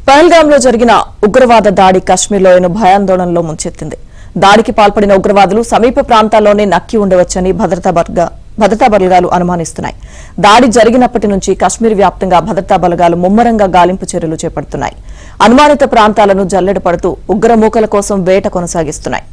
పహల్గాంలో జరిగిన ఉగ్రవాద దాడి కశ్మీర్లోని భయాందోళనలో ముంచెత్తింది. దాడికి పాల్పడిన ఉగ్రవాదులు సమీప ప్రాంతాల్లోనే నక్కి ఉండవచ్చని భద్రతా బలగాలు అనుమానిస్తున్నాయి. దాడి జరిగినప్పటి నుంచి కశ్మీర్ వ్యాప్తంగా భద్రతా బలగాలు ముమ్మరంగా గాలింపు చర్యలు చేపడుతున్నాయి. అనుమానిత ప్రాంతాలను జల్లెడ పడుతూ ఉగ్రమూకల కోసం వేట కొనసాగిస్తున్నాయి.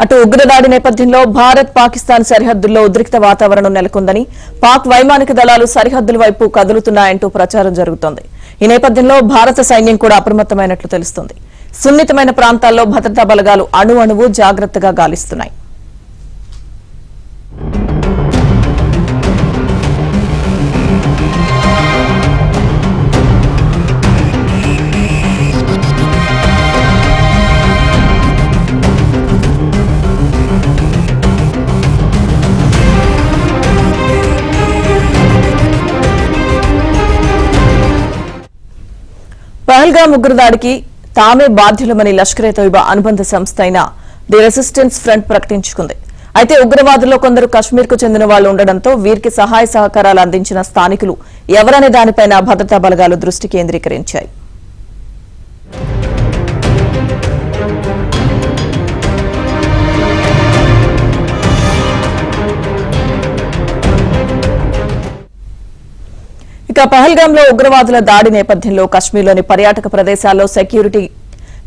అటు ఉగ్రదాడి నేపథ్యంలో భారత్ పాకిస్తాన్ సరిహద్దుల్లో ఉద్రిక్త వాతావరణం నెలకొందని, పాక్ వైమానిక దళాలు సరిహద్దుల వైపు కదులుతున్నాయంటూ ప్రచారం జరుగుతోంది. ఈ నేపథ్యంలో భారత సైన్యం కూడా అప్రమత్తమైనట్లు తెలుస్తోంది. సున్నితమైన ప్రాంతాల్లో భద్రతా బలగాలు అణువణువు జాగ్రత్తగా గాలిస్తున్నాయి. పహల్గాం ఉగ్రదాడికి తామే బాధ్యులమని లష్కర్-ఏ-తోయిబా అనుబంధ సంస్థ అయిన ది రెసిస్టెన్స్ ఫ్రంట్ ప్రకటించుకుంది. అయితే ఉగ్రవాదుల్లో కొందరు కశ్మీర్కు చెందిన వాళ్లు ఉండడంతో వీరికి సహాయ సహకారాలు అందించిన స్థానికులు ఎవరనే దానిపైన భద్రతా బలగాలు దృష్టి కేంద్రీకరించాయి. ఇక పహల్గాంలో ఉగ్రవాదుల దాడి నేపథ్యంలో కశ్మీర్లోని పర్యాటక ప్రదేశాల్లో సెక్యూరిటీ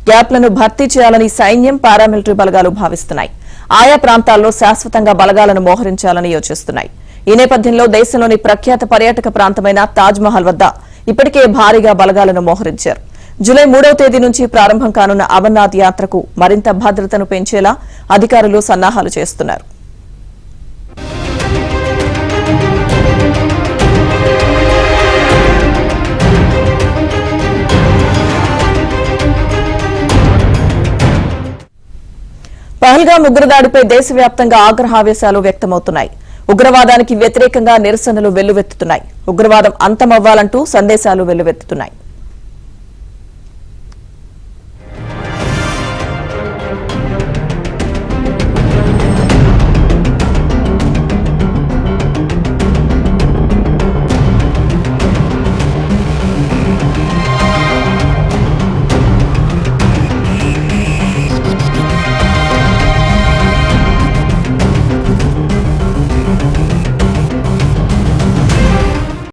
గ్యాప్లను భర్తీ చేయాలని సైన్యం, పారామిలిటరీ బలగాలు భావిస్తున్నాయి. ఆయా ప్రాంతాల్లో శాశ్వతంగా బలగాలను మోహరించాలని యోచిస్తున్నాయి. ఈ నేపథ్యంలో దేశంలోని ప్రఖ్యాత పర్యాటక ప్రాంతమైన తాజ్మహల్ వద్ద ఇప్పటికే భారీగా బలగాలను మోహరించారు. జూలై 3వ తేదీ నుంచి ప్రారంభం కానున్న అమర్నాథ్ యాత్రకు మరింత భద్రతను పెంచేలా అధికారులు సన్నాహాలు చేస్తున్నారు. పహల్గాం ఉగ్రదాడిపై దేశవ్యాప్తంగా ఆగ్రహావేశాలు వ్యక్తమవుతున్నాయి. ఉగ్రవాదానికి వ్యతిరేకంగా నిరసనలు వెల్లువెత్తుతున్నాయి. ఉగ్రవాదం అంతమవ్వాలంటూ సందేశాలు వెల్లువెత్తుతున్నాయి.